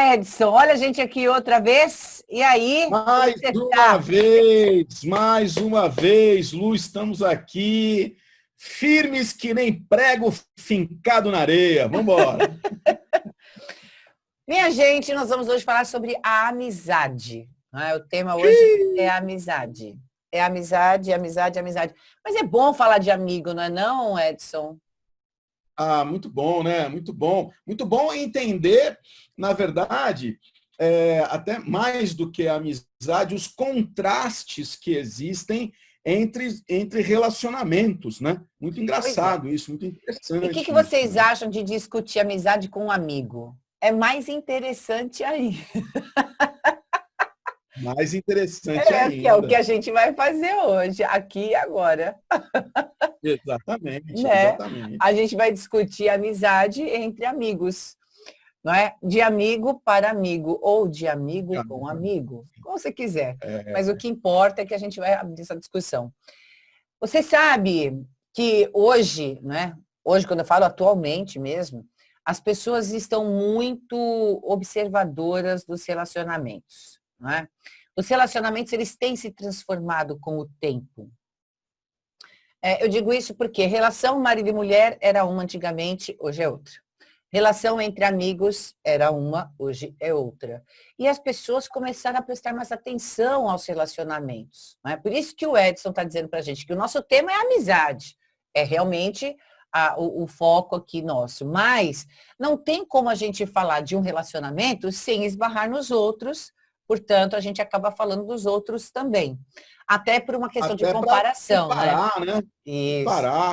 Olá, Edson. Olha a gente aqui outra vez. E aí? Mais uma vez, Lu, estamos aqui, firmes que nem prego fincado na areia. Vamos embora. Minha gente, nós vamos hoje falar sobre a amizade. O tema hoje é a amizade. É amizade, amizade, amizade. Mas é bom falar de amigo, não é não, Edson? Ah, muito bom, né? Muito bom. Muito bom entender, na verdade, até mais do que a amizade, os contrastes que existem entre relacionamentos, né? Muito engraçado isso, muito interessante. E o que vocês acham de discutir amizade com um amigo? É mais interessante aí. Mais interessante ainda. Que é o que a gente vai fazer hoje, aqui e agora. Exatamente, né? exatamente. A gente vai discutir amizade entre amigos, não é? De amigo para amigo, ou de amigo com amigo, como você quiser. Mas o que importa é que a gente vai abrir essa discussão. Você sabe que hoje, né? Hoje, quando eu falo atualmente mesmo, as pessoas estão muito observadoras dos relacionamentos, não é? Os relacionamentos, eles têm se transformado com o tempo. Eu digo isso porque relação marido e mulher era uma antigamente, hoje é outra. Relação entre amigos era uma, hoje é outra. E as pessoas começaram a prestar mais atenção aos relacionamentos. Não é? Por isso que o Edson está dizendo para a gente que o nosso tema é amizade. É realmente o foco aqui nosso. Mas não tem como a gente falar de um relacionamento sem esbarrar nos outros. Portanto, a gente acaba falando dos outros também. Até por uma questão de comparação, comparar, né? Isso.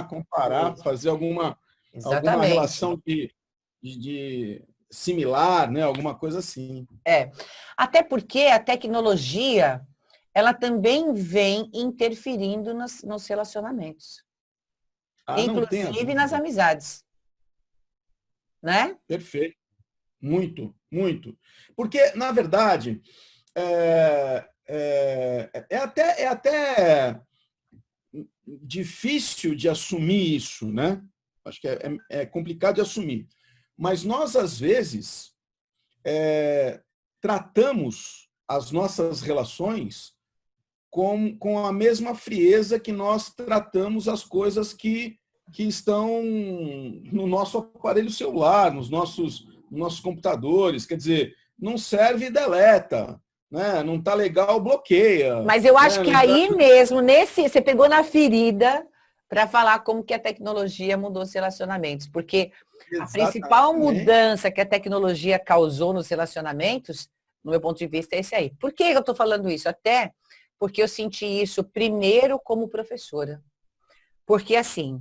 Comparar, isso. Fazer alguma relação de similar, né? Alguma coisa assim. Até porque a tecnologia, ela também vem interferindo nos relacionamentos. Inclusive nas amizades. Né? Perfeito. Muito, muito. Porque, na verdade, é até difícil de assumir isso, né? Acho que é complicado de assumir. Mas nós, às vezes, tratamos as nossas relações com a mesma frieza que nós tratamos as coisas que estão no nosso aparelho celular, nos nossos computadores. Quer dizer, não serve e deleta. Né? Não está legal, bloqueia. Mas eu acho que aí mesmo, você pegou na ferida para falar como que a tecnologia mudou os relacionamentos. Porque a principal mudança que a tecnologia causou nos relacionamentos, no meu ponto de vista, é esse aí. Por que eu estou falando isso? Até porque eu senti isso primeiro como professora. Porque, assim,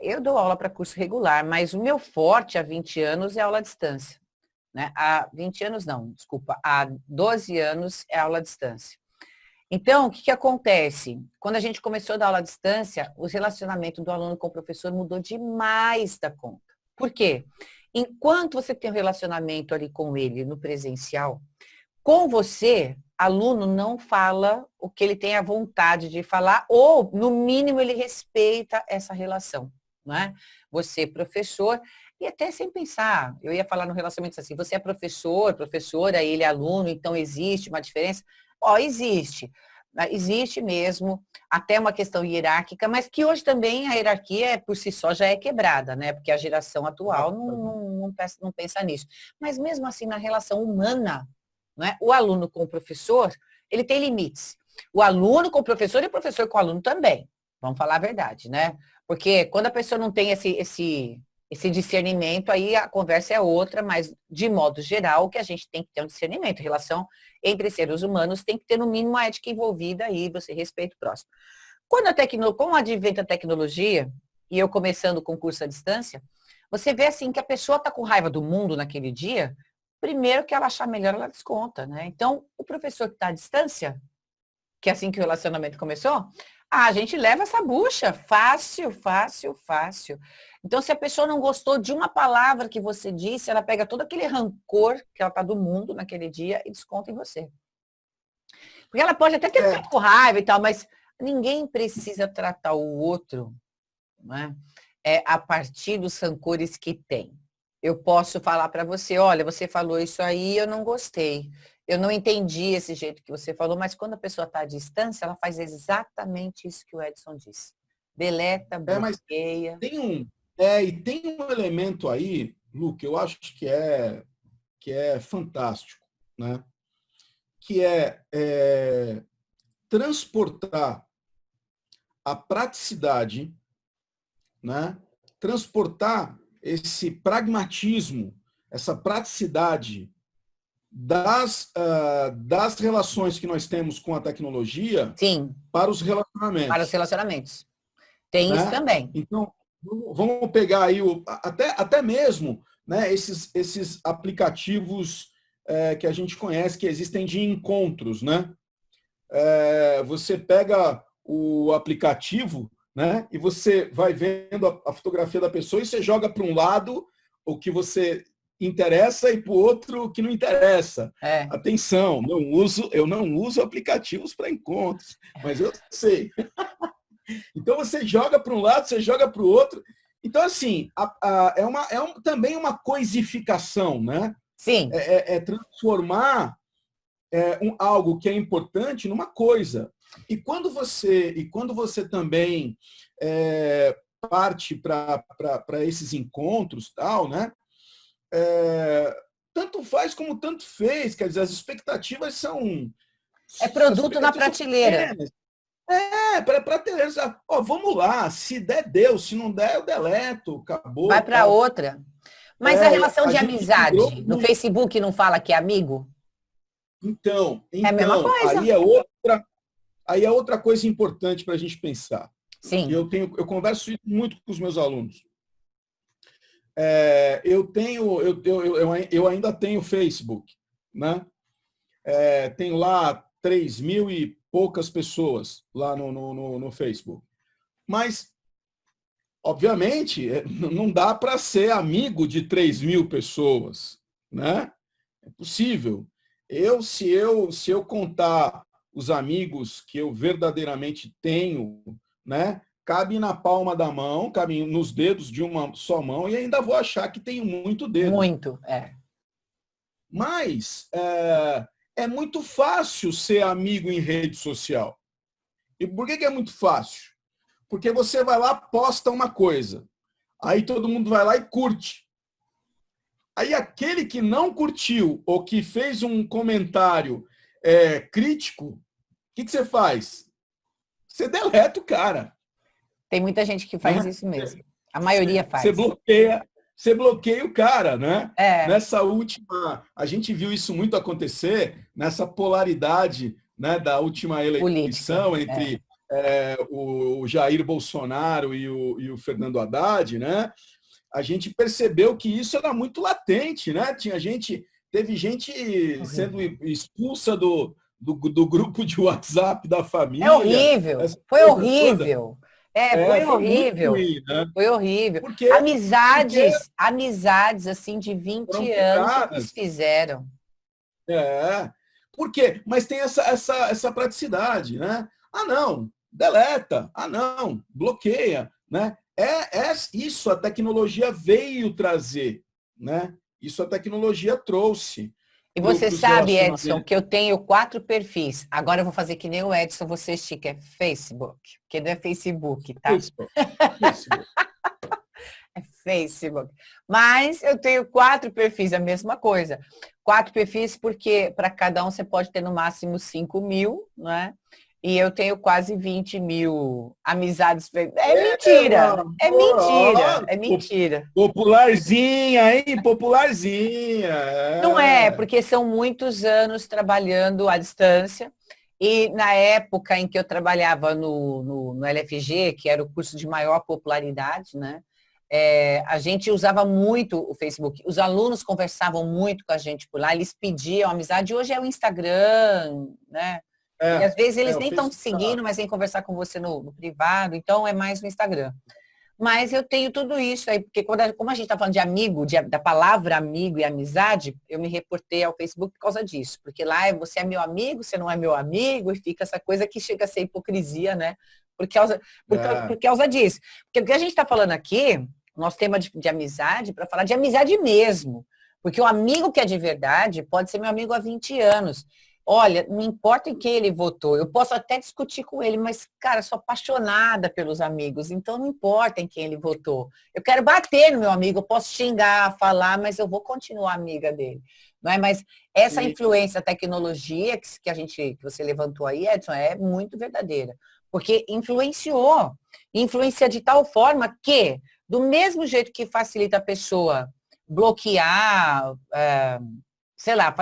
eu dou aula para curso regular, mas o meu forte há 20 anos é aula à distância. Né? Há 20 anos não, desculpa, há 12 anos é aula à distância. Então, o que acontece? Quando a gente começou a dar aula à distância, o relacionamento do aluno com o professor mudou demais da conta. Por quê? Enquanto você tem um relacionamento ali com ele no presencial, com você, aluno não fala o que ele tem a vontade de falar, ou, no mínimo, ele respeita essa relação. Não é? Você, professor, e até sem pensar, eu ia falar no relacionamento assim, você é professor, professora, ele é aluno, então existe uma diferença? Existe. Existe mesmo, até uma questão hierárquica, mas que hoje também a hierarquia por si só já é quebrada, né? Porque a geração atual não pensa nisso. Mas mesmo assim, na relação humana, né? O aluno com o professor, ele tem limites. O aluno com o professor e o professor com o aluno também. Vamos falar a verdade, né? Porque quando a pessoa não tem esse discernimento, aí a conversa é outra, mas de modo geral, o que a gente tem que ter um discernimento. Relação entre seres humanos tem que ter no mínimo a ética envolvida aí, você respeita o próximo. Com o advento da tecnologia, e eu começando com o curso à distância, você vê assim que a pessoa está com raiva do mundo naquele dia, primeiro que ela achar melhor, ela desconta, né? Então, o professor que está à distância, que é assim que o relacionamento começou, a gente leva essa bucha, fácil, fácil, fácil. Então, se a pessoa não gostou de uma palavra que você disse, ela pega todo aquele rancor que ela tá do mundo naquele dia e desconta em você. Porque ela pode até ter ficado com raiva e tal, mas ninguém precisa tratar o outro, né, a partir dos rancores que tem. eu posso falar para você, olha, você falou isso aí, eu não gostei. Eu não entendi esse jeito que você falou, mas quando a pessoa está à distância, ela faz exatamente isso que o Edson disse. Deleta, Mas bloqueia. e tem um elemento aí, Lu, que eu acho que é fantástico, né? Que é transportar a praticidade, né? Transportar esse pragmatismo, essa praticidade das relações que nós temos com a tecnologia Sim, para os para os relacionamentos, relacionamentos. Tem isso né? também. Então, vamos pegar aí até mesmo, né, esses aplicativos que a gente conhece, que existem de encontros, né? Você pega o aplicativo, né, e você vai vendo a fotografia da pessoa e você joga para um lado o que você interessa e para o outro o que não interessa. É. Atenção, eu não uso aplicativos para encontros, mas eu sei. Então você joga para um lado, você joga para o outro. Então, assim, também uma coisificação, né? Sim, Transformar algo que é importante numa coisa. E quando você também parte para esses encontros, tal, né? Tanto faz como tanto fez, quer dizer, as expectativas são é produto na prateleira. pequenas. Prateleira. Vamos lá, se der, deu, se não der, eu deleto, acabou. Vai para Tal. outra. Mas a relação A de gente migrou amizade, no Facebook não fala que é amigo? Então, É a mesma coisa. aí é outra coisa importante para a gente pensar. Sim. Eu converso muito com os meus alunos. Eu ainda tenho Facebook, né? Tenho lá 3.000 e poucas pessoas lá no Facebook. Mas, obviamente, não dá para ser amigo de 3.000 pessoas, né? É possível. Se eu contar os amigos que eu verdadeiramente tenho, né? Cabe na palma da mão, cabe nos dedos de uma só mão e ainda vou achar que tenho muito dedo. Muito, Mas é muito fácil ser amigo em rede social. E por que é muito fácil? Porque você vai lá, posta uma coisa. Aí todo mundo vai lá e curte. Aí aquele que não curtiu ou que fez um comentário crítico, o que você faz? Você deleta o cara. Tem muita gente que faz isso mesmo. A maioria faz. Você bloqueia o cara, né? É. Nessa última, a gente viu isso muito acontecer nessa polaridade, né, da última eleição entre o Jair Bolsonaro e o Fernando Haddad, né? A gente percebeu que isso era muito latente, né? Teve gente sendo expulsa do grupo de WhatsApp da família. É horrível. Foi horrível. Foi horrível. Ruim, né? Foi horrível. Porque amizades assim de 20 anos eles fizeram. Por quê? Mas tem essa praticidade, né? Ah, não, deleta. Ah, não, bloqueia, né? Isso a tecnologia veio trazer, né? Isso a tecnologia trouxe. E você sabe, Edson, que eu tenho 4 perfis. Agora eu vou fazer que nem o Edson, você estica, é Facebook. Porque não é Facebook, tá? Facebook. É Facebook. Mas eu tenho 4 perfis, a mesma coisa. 4 perfis porque para cada um você pode ter no máximo 5.000, né? E eu tenho quase 20.000 amizades. É mentira! É mentira! É mentira! Popularzinha, hein? Popularzinha! Não é, porque são muitos anos trabalhando à distância. E na época em que eu trabalhava no LFG, que era o curso de maior popularidade, né? A gente usava muito o Facebook. Os alunos conversavam muito com a gente por lá, eles pediam amizade. Hoje é o Instagram, né? E às vezes eles nem estão seguindo, mas vêm conversar com você no privado, então é mais no Instagram. Mas eu tenho tudo isso aí, porque como a gente está falando de amigo, da palavra amigo e amizade, eu me reportei ao Facebook por causa disso. Porque lá você é meu amigo, você não é meu amigo, e fica essa coisa que chega a ser hipocrisia, né? Por causa disso. Porque o que a gente está falando aqui nosso tema de amizade para falar de amizade mesmo. Porque o amigo que é de verdade pode ser meu amigo há 20 anos. Olha, não importa em quem ele votou, eu posso até discutir com ele, mas, cara, eu sou apaixonada pelos amigos, então não importa em quem ele votou. Eu quero bater no meu amigo, eu posso xingar, falar, mas eu vou continuar amiga dele. Não é? Mas essa influência da tecnologia que você levantou aí, Edson, é muito verdadeira. Porque influencia de tal forma que, do mesmo jeito que facilita a pessoa bloquear, sei lá,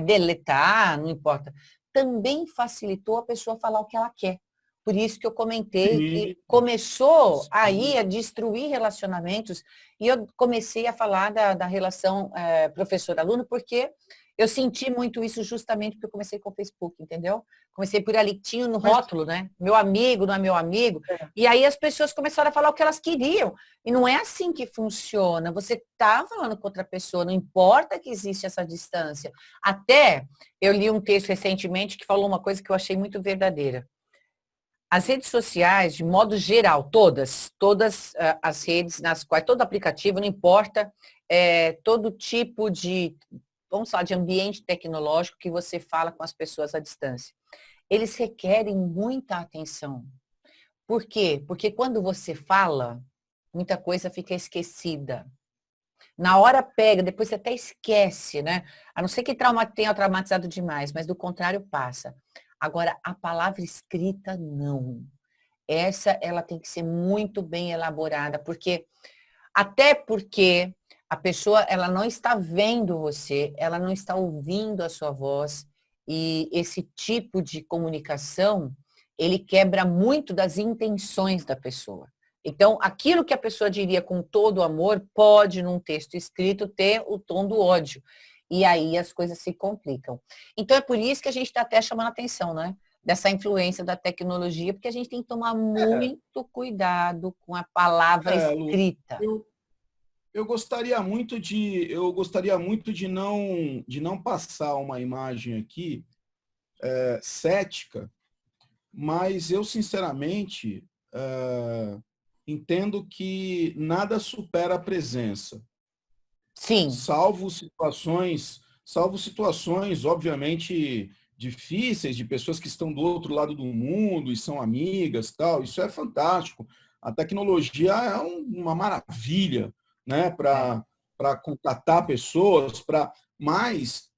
deletar, não importa, também facilitou a pessoa falar o que ela quer. Por isso que eu comentei que começou aí a destruir relacionamentos e eu comecei a falar da relação professor-aluno porque eu senti muito isso justamente porque eu comecei com o Facebook, entendeu? Comecei por ali, tinha no rótulo, né? Meu amigo, não é meu amigo. E aí as pessoas começaram a falar o que elas queriam. E não é assim que funciona. Você está falando com outra pessoa, não importa que existe essa distância. Até eu li um texto recentemente que falou uma coisa que eu achei muito verdadeira. As redes sociais, de modo geral, todas as redes nas quais, todo aplicativo, não importa, todo tipo de, vamos falar, de ambiente tecnológico que você fala com as pessoas à distância. Eles requerem muita atenção. Por quê? Porque quando você fala, muita coisa fica esquecida. Na hora pega, depois você até esquece, né? A não ser que tenha traumatizado demais, mas do contrário passa. Agora, a palavra escrita, não. Essa, ela tem que ser muito bem elaborada, até porque a pessoa, ela não está vendo você, ela não está ouvindo a sua voz, e esse tipo de comunicação, ele quebra muito das intenções da pessoa. Então, aquilo que a pessoa diria com todo o amor, pode, num texto escrito, ter o tom do ódio. E aí as coisas se complicam. Então, é por isso que a gente está até chamando a atenção, né? Dessa influência da tecnologia, porque a gente tem que tomar muito cuidado com a palavra escrita. Lu, eu gostaria muito de não passar uma imagem aqui cética, mas eu, sinceramente, entendo que nada supera a presença. Sim. Salvo situações, obviamente, difíceis, de pessoas que estão do outro lado do mundo e são amigas, tal. Isso é fantástico. A tecnologia é uma maravilha, né, para contatar pessoas, mas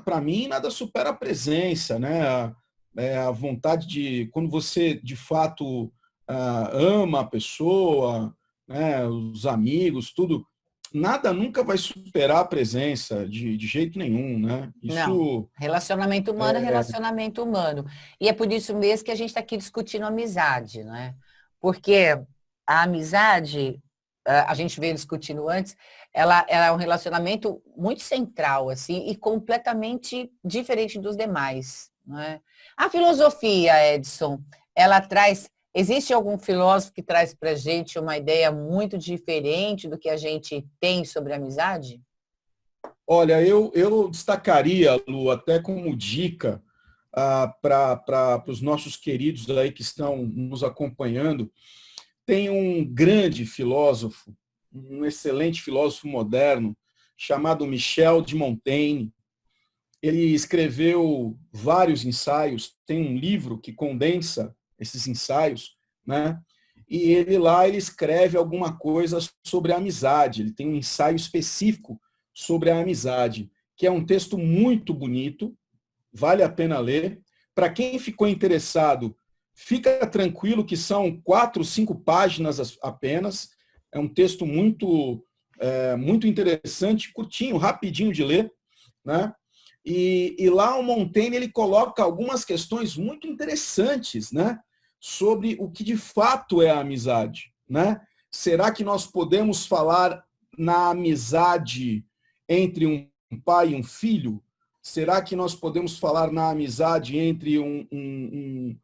para mim nada supera a presença, né? A vontade de, quando você de fato ama a pessoa, né, os amigos, tudo, nada nunca vai superar a presença de jeito nenhum, né? Não, relacionamento humano é relacionamento humano. E é por isso mesmo que a gente está aqui discutindo amizade, né? Porque a amizade, a gente veio discutindo antes, ela é um relacionamento muito central, assim, e completamente diferente dos demais, né? A filosofia, Edson, ela traz... Existe algum filósofo que traz para a gente uma ideia muito diferente do que a gente tem sobre amizade? Olha, eu destacaria, Lu, até como dica para os nossos queridos aí que estão nos acompanhando, tem um grande filósofo, um excelente filósofo moderno, chamado Michel de Montaigne. Ele escreveu vários ensaios, tem um livro que condensa esses ensaios, né? E ele escreve alguma coisa sobre a amizade. Ele tem um ensaio específico sobre a amizade, que é um texto muito bonito, vale a pena ler. Para quem ficou interessado, fica tranquilo que são 4, 5 páginas apenas. É um texto muito interessante, curtinho, rapidinho de ler, né? E lá o Montaigne ele coloca algumas questões muito interessantes, né, sobre o que de fato é a amizade, né? Será que nós podemos falar na amizade entre um pai e um filho? Será que nós podemos falar na amizade entre um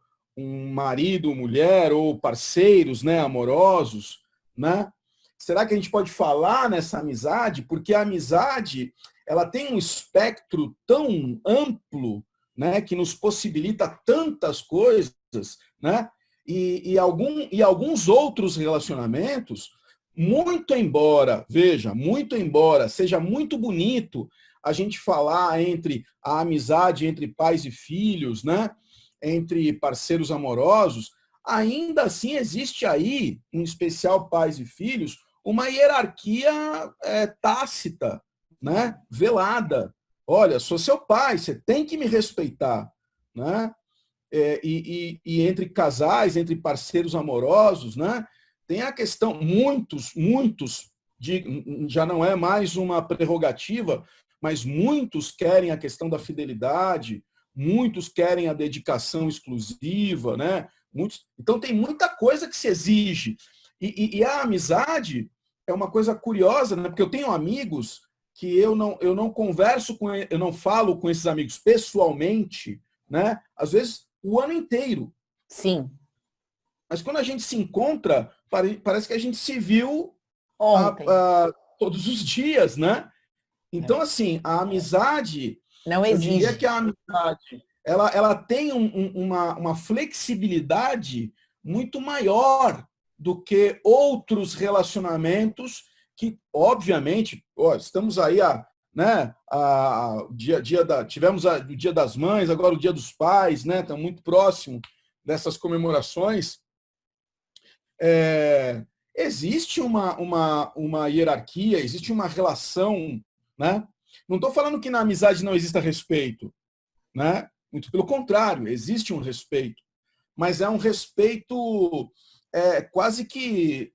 marido, mulher ou parceiros, né, amorosos, né? Será que a gente pode falar nessa amizade? Porque a amizade ela tem um espectro tão amplo, né, que nos possibilita tantas coisas, né? E alguns outros relacionamentos muito embora, veja, muito embora seja muito bonito a gente falar entre a amizade entre pais e filhos, né? Entre parceiros amorosos, ainda assim existe aí, em especial pais e filhos, uma hierarquia tácita, né? Velada. Olha, sou seu pai, você tem que me respeitar, né? E entre casais, entre parceiros amorosos, né? Tem a questão, muitos, já não é mais uma prerrogativa, mas muitos querem a questão da fidelidade, muitos querem a dedicação exclusiva, né? Então tem muita coisa que se exige. E a amizade é uma coisa curiosa, né? Porque eu tenho amigos que eu não converso com, eu não falo com esses amigos pessoalmente, né? Às vezes o ano inteiro. Sim. Mas quando a gente se encontra, parece que a gente se viu ontem, todos os dias, né? Então, assim, a amizade, não eu diria exige. que a amizade, ela tem uma flexibilidade muito maior do que outros relacionamentos que, obviamente, estamos aí né, tivemos o Dia das Mães, agora o Dia dos Pais, né? Estamos muito próximo dessas comemorações. Existe uma hierarquia, existe uma relação, né? Não estou falando que na amizade não exista respeito, né? Muito pelo contrário, existe um respeito, mas é um respeito quase que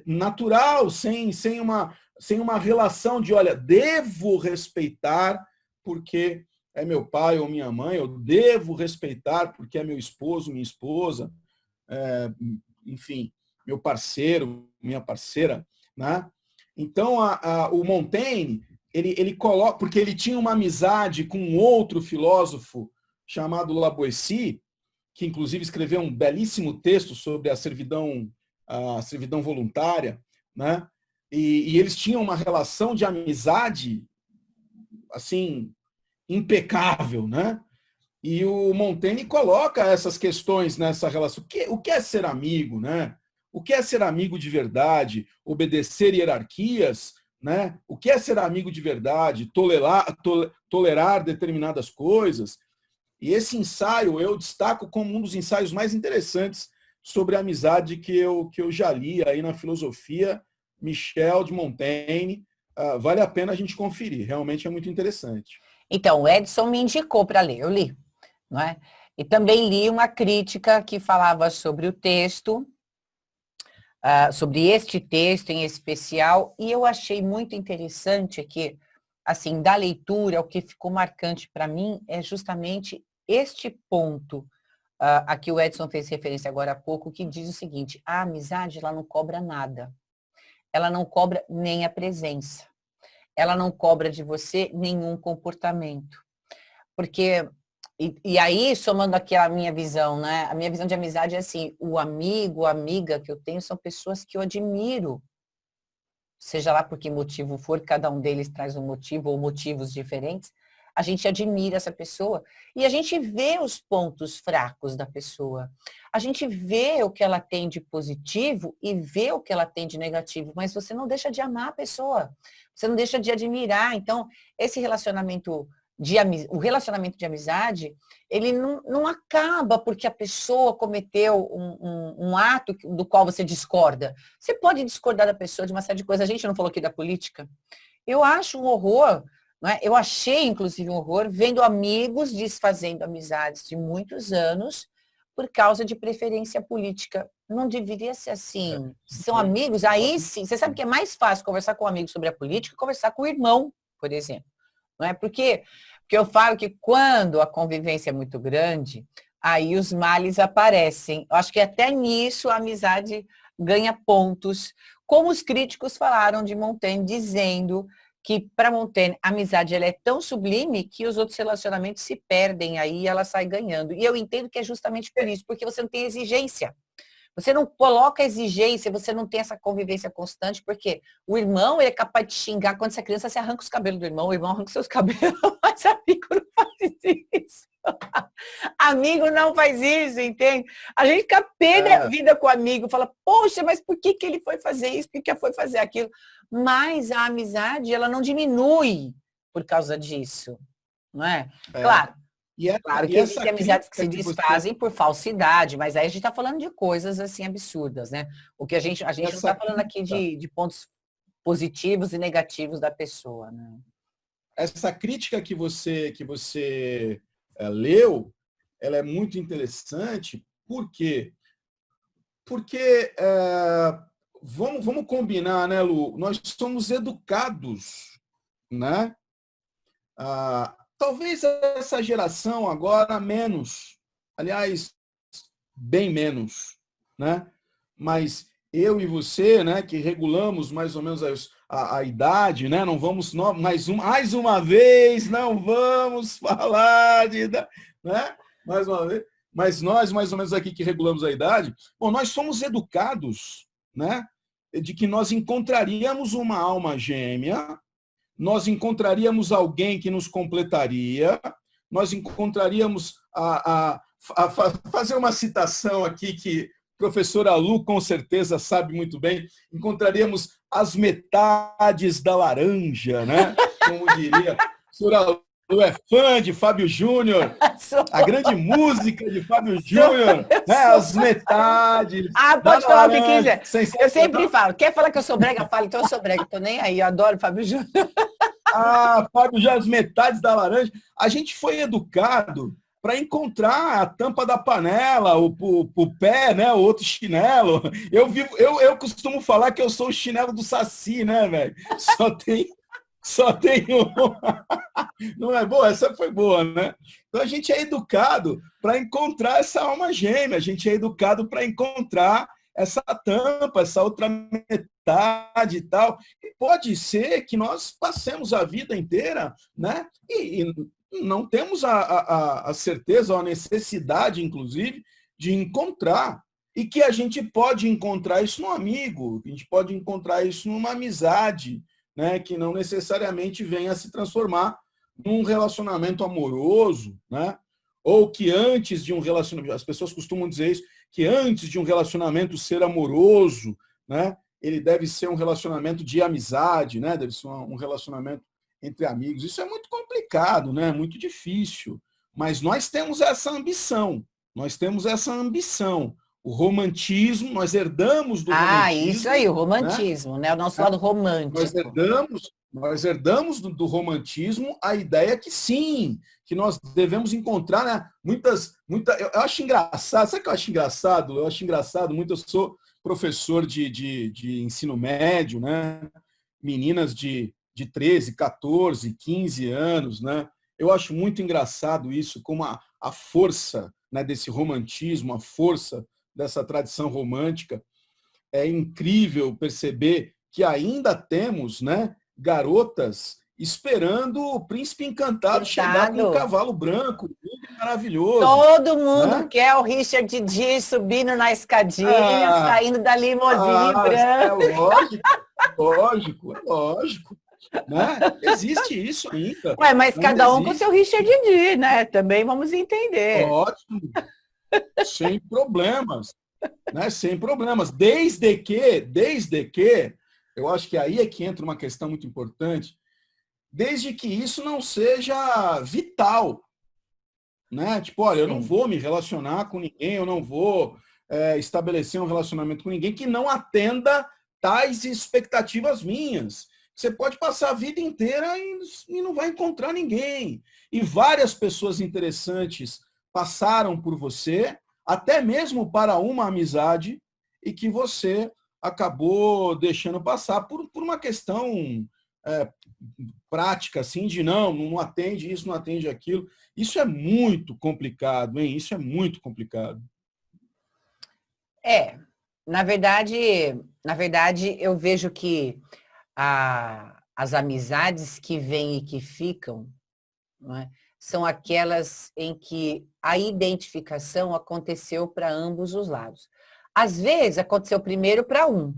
natural, sem uma relação de, olha, devo respeitar porque é meu pai ou minha mãe, eu devo respeitar porque é meu esposo, minha esposa, enfim, meu parceiro, minha parceira, né? Então, o Montaigne, ele coloca, porque ele tinha uma amizade com um outro filósofo chamado Lavoisier, que inclusive escreveu um belíssimo texto sobre a servidão voluntária, né? E eles tinham uma relação de amizade, assim, impecável, né? E o Montaigne coloca essas questões nessa relação. O que é ser amigo, né? O que é ser amigo de verdade? Obedecer hierarquias, né? O que é ser amigo de verdade? Tolerar determinadas coisas. E esse ensaio eu destaco como um dos ensaios mais interessantes sobre a amizade que eu já li aí na filosofia, Michel de Montaigne. Vale a pena a gente conferir, realmente é muito interessante. Então, o Edson me indicou para ler, eu li, não é? E também li uma crítica que falava sobre o texto, sobre este texto em especial, e eu achei muito interessante que, assim, da leitura, o que ficou marcante para mim é justamente este ponto, a que o Edson fez referência agora há pouco, que diz o seguinte: a amizade, ela não cobra nada. Ela não cobra nem a presença. Ela não cobra de você nenhum comportamento. Porque, e aí, somando aqui a minha visão, né? A minha visão de amizade é assim, o amigo, a amiga que eu tenho são pessoas que eu admiro. Seja lá por que motivo for, cada um deles traz um motivo ou motivos diferentes. A gente admira essa pessoa e a gente vê os pontos fracos da pessoa. A gente vê o que ela tem de positivo e vê o que ela tem de negativo, mas você não deixa de amar a pessoa. Você não deixa de admirar. Então, esse relacionamento o relacionamento de amizade, ele não acaba porque a pessoa cometeu um ato do qual você discorda. Você pode discordar da pessoa de uma série de coisas. A gente não falou aqui da política. Eu acho um horror, não é? Eu achei, inclusive, um horror vendo amigos desfazendo amizades de muitos anos por causa de preferência política. Não deveria ser assim. São amigos, aí sim. Você sabe que é mais fácil conversar com um amigo sobre a política que conversar com o irmão, por exemplo. Não é? Porque eu falo que quando a convivência é muito grande, aí os males aparecem. Eu acho que até nisso a amizade ganha pontos, como os críticos falaram de Montaigne, dizendo que para Montaigne a amizade ela é tão sublime que os outros relacionamentos se perdem aí e ela sai ganhando. E eu entendo que é justamente por isso, porque você não tem exigência. Você não coloca exigência, você não tem essa convivência constante, porque o irmão ele é capaz de xingar. Quando você é criança, você arranca os cabelos do irmão, o irmão arranca os seus cabelos, mas amigo não faz isso. Amigo não faz isso, entende? A gente fica pé da vida com o amigo, fala, poxa, mas por que ele foi fazer isso? Por que foi fazer aquilo? Mas a amizade, ela não diminui por causa disso, não é? Claro. Claro que existem amizades que se desfazem por falsidade, mas aí a gente está falando de coisas assim absurdas, né? O que a gente não está falando aqui de pontos positivos e negativos da pessoa, né? Essa crítica que você leu, ela é muito interessante. Por quê? Porque, vamos combinar, né, Lu? Nós somos educados, né? Talvez essa geração agora menos, aliás, bem menos, né? Mas eu e você, né, que regulamos mais ou menos a idade, né? Não vamos mais uma vez, não vamos falar de idade, né? Mais uma vez, mas nós mais ou menos aqui que regulamos a idade, bom, nós somos educados, né? De que nós encontraríamos uma alma gêmea, nós encontraríamos alguém que nos completaria, nós encontraríamos fazer uma citação aqui que a professora Lu com certeza sabe muito bem, encontraríamos as metades da laranja, né? Como diria, a professora Lu é fã de Fábio Júnior, a grande música de Fábio Júnior, né? As metades. Pode falar o que quiser. Eu sempre falo, quer falar que eu sou brega? Fala, então eu sou brega, tô nem aí, eu adoro Fábio Júnior. Fábio, já as metades da laranja. A gente foi educado para encontrar a tampa da panela, o pé, né? O outro chinelo. Eu costumo falar que eu sou o chinelo do Saci, né, velho? Só tem um. Não é boa? Essa foi boa, né? Então a gente é educado para encontrar essa alma gêmea, a gente é educado para encontrar essa tampa, essa outra metade e tal. E pode ser que nós passemos a vida inteira, né? E não temos a certeza ou a necessidade, inclusive, de encontrar. E que a gente pode encontrar isso num amigo, a gente pode encontrar isso numa amizade, né? Que não necessariamente venha a se transformar num relacionamento amoroso, né? Ou que antes de um relacionamento, as pessoas costumam dizer isso, que antes de um relacionamento ser amoroso, né, ele deve ser um relacionamento de amizade, né, deve ser um relacionamento entre amigos. Isso é muito complicado, né, muito difícil. Mas nós temos essa ambição, O romantismo, nós herdamos do romantismo. Isso aí, o romantismo, né? O nosso lado romântico. Nós herdamos do romantismo a ideia que sim, que nós devemos encontrar, né, eu acho engraçado, sabe o que eu acho engraçado? Eu acho engraçado muito, eu sou professor de ensino médio, né? Meninas de 13, 14, 15 anos, né? Eu acho muito engraçado isso, como a força, né, desse romantismo, a força dessa tradição romântica. É incrível perceber que ainda temos, né, garotas esperando o príncipe encantado chegar com um cavalo branco, maravilhoso. Todo mundo quer o Richard Gere subindo na escadinha, saindo da limusine branca. É lógico. Né? Existe isso ainda. Mas cada um com o seu Richard Gere, né? Também vamos entender. Ótimo. Sem problemas. Né? Sem problemas. Desde que, eu acho que aí é que entra uma questão muito importante, desde que isso não seja vital. Né? Tipo, olha, eu não vou me relacionar com ninguém, eu não vou estabelecer um relacionamento com ninguém que não atenda tais expectativas minhas. Você pode passar a vida inteira e não vai encontrar ninguém. E várias pessoas interessantes passaram por você, até mesmo para uma amizade, e que você acabou deixando passar por uma questão prática, assim, de não atende isso, não atende aquilo. Isso é muito complicado, hein? Isso é muito complicado. Na verdade, eu vejo que as amizades que vêm e que ficam, não é, são aquelas em que a identificação aconteceu para ambos os lados. Às vezes, aconteceu primeiro para um.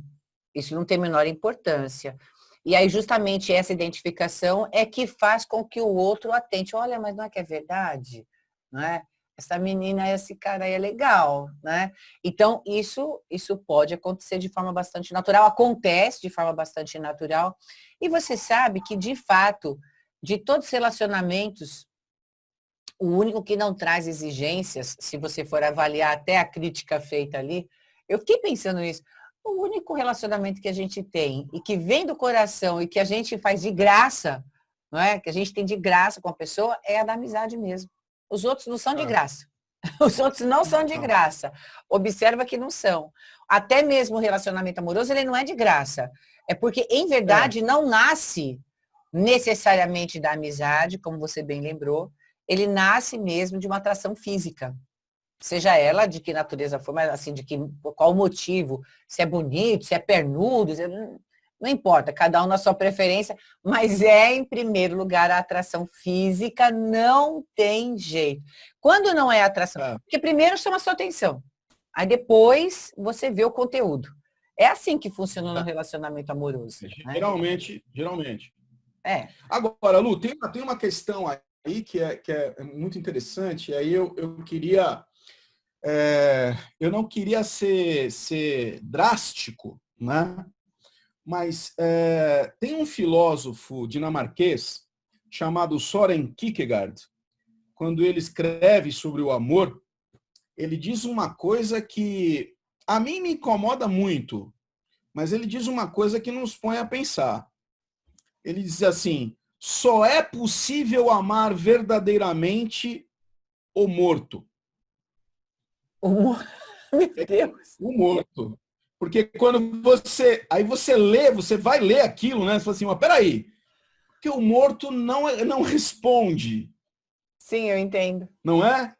Isso não tem a menor importância. E aí, justamente, essa identificação é que faz com que o outro atente. Olha, mas não é que é verdade? Não é? essa menina, esse cara aí é legal, né? Então, isso pode acontecer de forma bastante natural, acontece de forma bastante natural. E você sabe que, de fato, de todos os relacionamentos, o único que não traz exigências, se você for avaliar até a crítica feita ali, eu fiquei pensando nisso. O único relacionamento que a gente tem e que vem do coração e que a gente faz de graça, não é? Que a gente tem de graça com a pessoa é a da amizade mesmo. Os outros não são de graça. Os outros não são de graça. Observa que não são. Até mesmo o relacionamento amoroso, ele não é de graça. É porque, em verdade, não nasce necessariamente da amizade, como você bem lembrou. Ele nasce mesmo de uma atração física. Seja ela de que natureza for, mas assim, de que, qual motivo, se é bonito, se é pernudo, não importa, cada um na sua preferência, mas em primeiro lugar, a atração física não tem jeito. Quando não é atração, porque primeiro chama a sua atenção, aí depois você vê o conteúdo. É assim que funciona no relacionamento amoroso. Geralmente. É. Agora, Lu, tem uma questão aí que é muito interessante, aí eu queria... eu não queria ser drástico, né? Mas tem um filósofo dinamarquês chamado Søren Kierkegaard. Quando ele escreve sobre o amor, ele diz uma coisa que a mim me incomoda muito, mas ele diz uma coisa que nos põe a pensar. Ele diz assim: só é possível amar verdadeiramente o morto. Meu Deus. O morto. Porque quando você vai ler aquilo, né? Você fala assim, mas peraí, porque o morto não responde. Sim, eu entendo. Não é?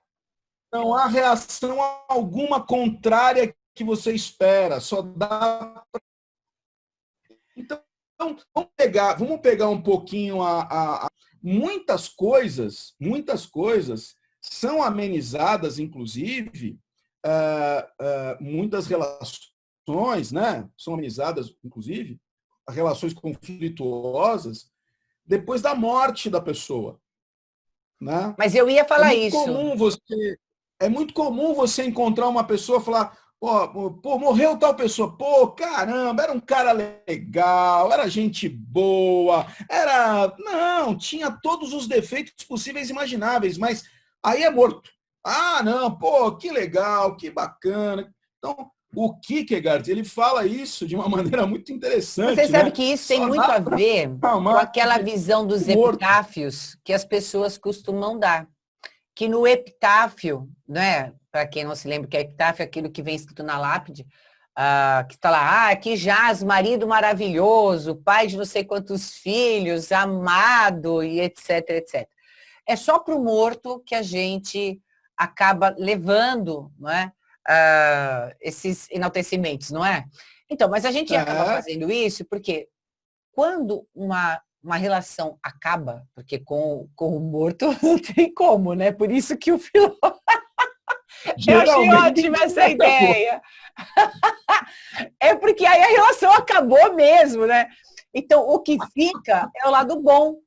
Não há reação alguma contrária que você espera. Só dá... Então, vamos pegar um pouquinho muitas coisas são amenizadas, inclusive, muitas relações, né? São amenizadas, inclusive, relações conflituosas, depois da morte da pessoa. Né? Mas eu ia falar isso. É muito comum você encontrar uma pessoa e falar, pô, morreu tal pessoa, pô, caramba, era um cara legal, era gente boa, não, tinha todos os defeitos possíveis e imagináveis, mas aí é morto. Ah, não, pô, que legal, que bacana. Então, o Kierkegaard, ele fala isso de uma maneira muito interessante. Você sabe, né? que isso tem muito a ver com aquela visão dos epitáfios que as pessoas costumam dar. Que no epitáfio, né? Para quem não se lembra que é epitáfio, é aquilo que vem escrito na lápide, que está lá, aqui jaz marido maravilhoso, pai de não sei quantos filhos, amado, e etc, etc. É só para o morto que a gente acaba levando, não é? Esses enaltecimentos, não é? Então, mas a gente acaba fazendo isso porque quando uma relação acaba, porque com o morto não tem como, né? Por isso que o filósofo... Eu achei ótima essa ideia. É porque aí a relação acabou mesmo, né? Então, o que fica é o lado bom.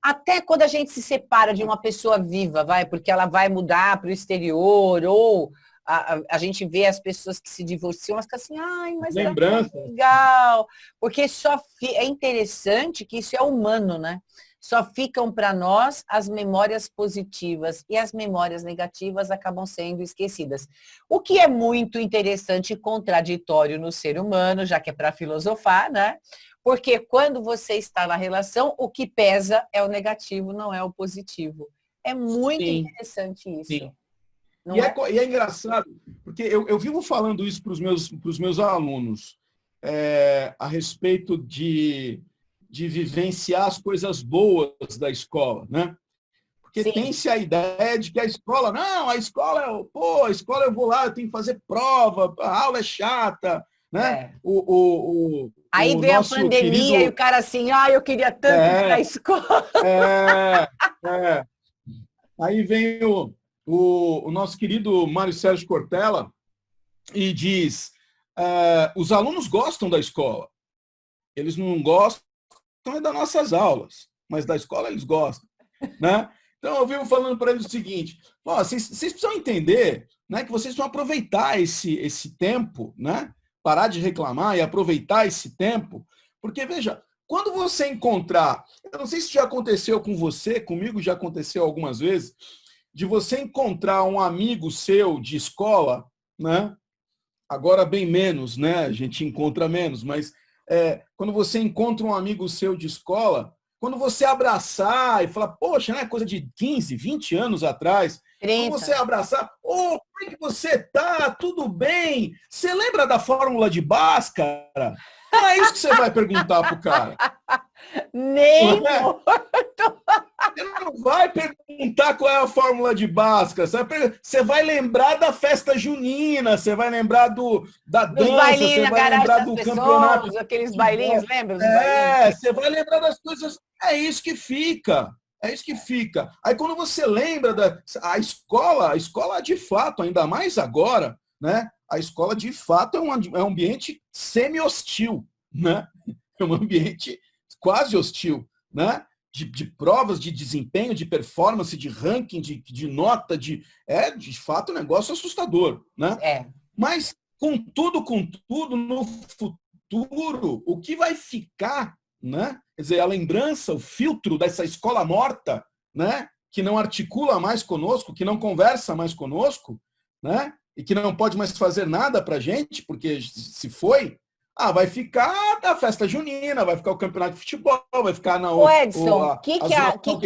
Até quando a gente se separa de uma pessoa viva, porque ela vai mudar para o exterior, ou a gente vê as pessoas que se divorciam, elas ficam assim, ai, mas era legal. Porque é interessante que isso é humano, né? Só ficam para nós as memórias positivas e as memórias negativas acabam sendo esquecidas. O que é muito interessante e contraditório no ser humano, já que é para filosofar, né? Porque quando você está na relação, o que pesa é o negativo, não é o positivo. É muito interessante isso. Sim. E é engraçado, porque eu vivo falando isso para os meus alunos, a respeito de vivenciar as coisas boas da escola, né? Porque tem-se a ideia de que a escola eu vou lá, eu tenho que fazer prova, a aula é chata, né? Aí vem a pandemia e o cara assim, eu queria tanto ir para a escola. Aí vem o nosso querido Mário Sérgio Cortella e diz, os alunos gostam da escola, eles não gostam das nossas aulas, mas da escola eles gostam, né? Então eu vivo falando para eles o seguinte, ó, vocês precisam entender, né, que vocês precisam aproveitar esse tempo, né? Parar de reclamar e aproveitar esse tempo, porque, veja, quando você encontrar, eu não sei se já aconteceu com você, comigo já aconteceu algumas vezes, de você encontrar um amigo seu de escola, né? Agora bem menos, né? A gente encontra menos, mas quando você encontra um amigo seu de escola, quando você abraçar e falar, poxa, né? Coisa de 15, 20 anos atrás, quando 30. você abraçar, ô, como é que você tá? Tudo bem? Você lembra da fórmula de Bhaskara? Não é isso que você vai perguntar pro cara. Nem Não é? morto. Você não vai perguntar qual é a fórmula de Bhaskara. Você vai lembrar da festa junina, você vai lembrar da Dos dança, bailinhos você na vai garagem lembrar das do campeonato pessoas, de aqueles bailinhos, futebol. lembra dos bailinhos? Você vai lembrar das coisas. É isso que fica. É isso que fica. Aí quando você lembra a escola de fato, ainda mais agora, né? A escola de fato é um ambiente semi-hostil, né? É um ambiente quase hostil, né? De provas de desempenho, de performance, de ranking, de nota, de fato um negócio assustador, né? É. Mas contudo, no futuro, o que vai ficar, né? Quer dizer, a lembrança, o filtro dessa escola morta, né? Que não articula mais conosco, que não conversa mais conosco, né? E que não pode mais fazer nada para a gente, porque se foi, vai ficar a festa junina, vai ficar o campeonato de futebol, vai ficar Ô Edson, o que que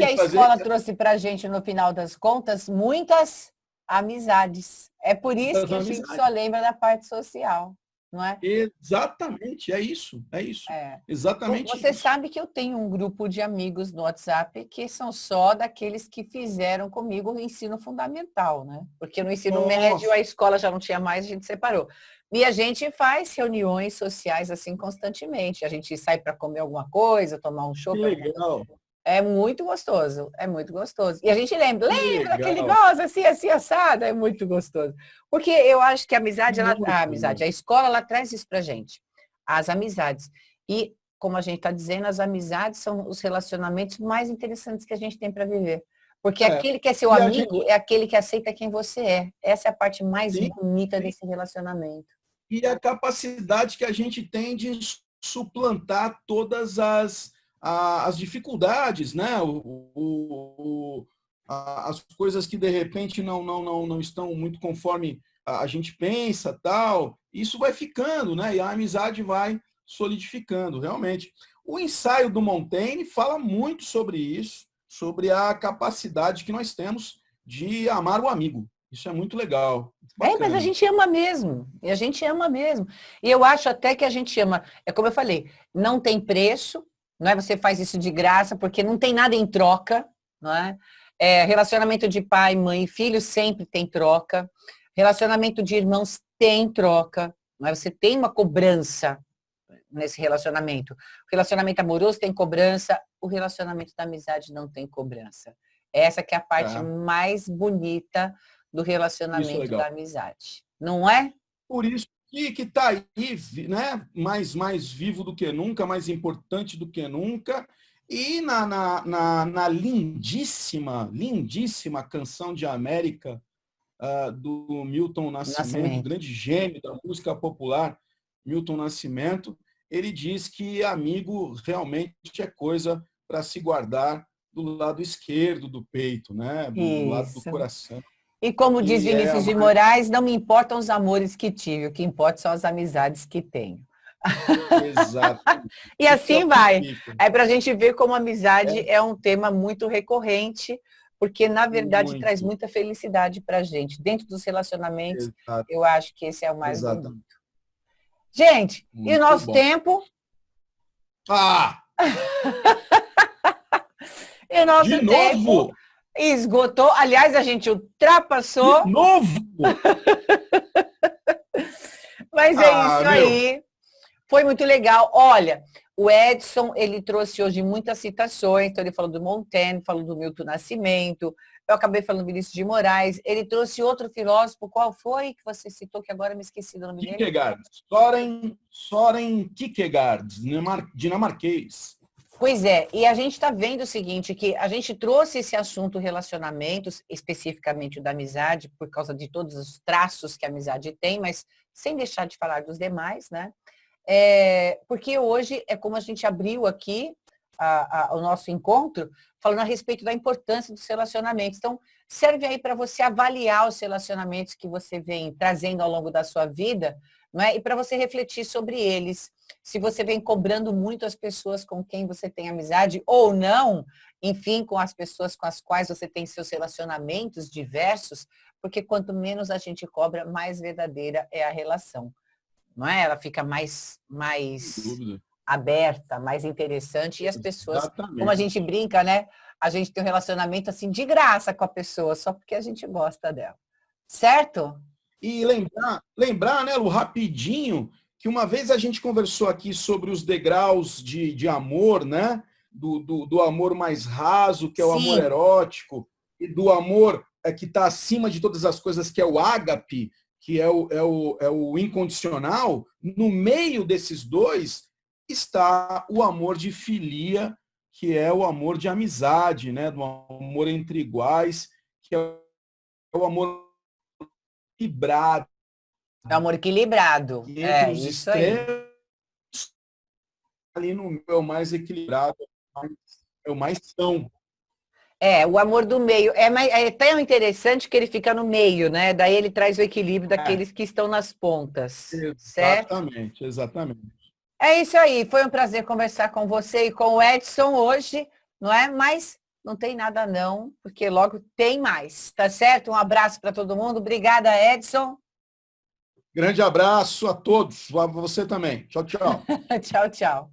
a escola trouxe para a gente no final das contas? Muitas amizades. É por isso que a gente só lembra da parte social, não é? Exatamente, é isso. É. Exatamente Você isso. sabe que eu tenho um grupo de amigos no WhatsApp que são só daqueles que fizeram comigo o ensino fundamental, né? Porque no ensino médio a escola já não tinha mais, a gente separou. E a gente faz reuniões sociais assim constantemente. A gente sai para comer alguma coisa, tomar um chopp. Que legal. É muito gostoso, é muito gostoso. E a gente lembra aquele Legal. negócio assim, assim, assado, é muito gostoso. Porque eu acho que a amizade, a escola, ela traz isso pra gente. As amizades. E, como a gente está dizendo, as amizades são os relacionamentos mais interessantes que a gente tem para viver. Porque aquele que é seu amigo é aquele que aceita quem você é. Essa é a parte mais bonita desse relacionamento. E a capacidade que a gente tem de suplantar todas as dificuldades, né? As coisas que de repente não estão muito conforme a gente pensa, tal. Isso vai ficando, né? E a amizade vai solidificando, realmente. O ensaio do Montaigne fala muito sobre isso, sobre a capacidade que nós temos de amar o amigo. Isso é muito legal. Mas a gente ama mesmo. E a gente ama mesmo. E eu acho até que a gente ama. É como eu falei, não tem preço, não é? Você faz isso de graça, porque não tem nada em troca, não é? Relacionamento de pai, mãe e filho sempre tem troca. Relacionamento de irmãos tem troca, não é? Você tem uma cobrança nesse relacionamento. O relacionamento amoroso tem cobrança, o relacionamento da amizade não tem cobrança. Essa que é a parte mais bonita do relacionamento da amizade. Não é? Por isso que está aí, né? mais vivo do que nunca, mais importante do que nunca. E na lindíssima canção de América do Milton Nascimento, grande gênio da música popular, Milton Nascimento, ele diz que amigo realmente é coisa para se guardar do lado esquerdo do peito, né? Do lado do coração. E como diz Vinícius de Moraes, não me importam os amores que tive, o que importa são as amizades que tenho. Exato. E assim vai. É para a gente ver como a amizade é um tema muito recorrente, porque, na verdade, traz muita felicidade para a gente. Dentro dos relacionamentos, eu acho que esse é o mais bonito. Gente, e o nosso tempo? E o nosso tempo esgotou. Aliás, a gente ultrapassou. De novo! Mas é isso aí. Foi muito legal. Olha, o Edson, ele trouxe hoje muitas citações. Então, ele falou do Montaigne, falou do Milton Nascimento. Eu acabei falando do Vinícius de Moraes. Ele trouxe outro filósofo. Qual foi que você citou, que agora me esqueci do nome dele? Kierkegaard. Soren Kierkegaard, dinamarquês. Pois é, e a gente está vendo o seguinte, que a gente trouxe esse assunto relacionamentos, especificamente o da amizade, por causa de todos os traços que a amizade tem, mas sem deixar de falar dos demais, né? Porque hoje é como a gente abriu aqui o nosso encontro, falando a respeito da importância dos relacionamentos. Então, serve aí para você avaliar os relacionamentos que você vem trazendo ao longo da sua vida, né? E para você refletir sobre eles. Se você vem cobrando muito as pessoas com quem você tem amizade ou não, enfim, com as pessoas com as quais você tem seus relacionamentos diversos, porque quanto menos a gente cobra, mais verdadeira é a relação. Não é? Ela fica mais aberta, mais interessante, e as pessoas, como a gente brinca, né? A gente tem um relacionamento assim de graça com a pessoa, só porque a gente gosta dela. Certo? E lembrar, né, Lu, rapidinho, que uma vez a gente conversou aqui sobre os degraus de amor, né? Do amor mais raso, que é o amor erótico, e do amor que está acima de todas as coisas, que é o ágape, que é o incondicional. No meio desses dois está o amor de filia, que é o amor de amizade, né? Do amor entre iguais, que é o amor equilibrado. É o amor equilibrado. E entre os isso extremos, aí. ali no meio é o mais equilibrado, é o mais são. O amor do meio. É tão interessante que ele fica no meio, né? Daí ele traz o equilíbrio daqueles que estão nas pontas. Certo? Exatamente. É isso aí. Foi um prazer conversar com você e com o Edson hoje, não é? Mas não tem nada não, porque logo tem mais, tá certo? Um abraço para todo mundo. Obrigada, Edson. Grande abraço a todos, a você também. Tchau, tchau. Tchau, tchau.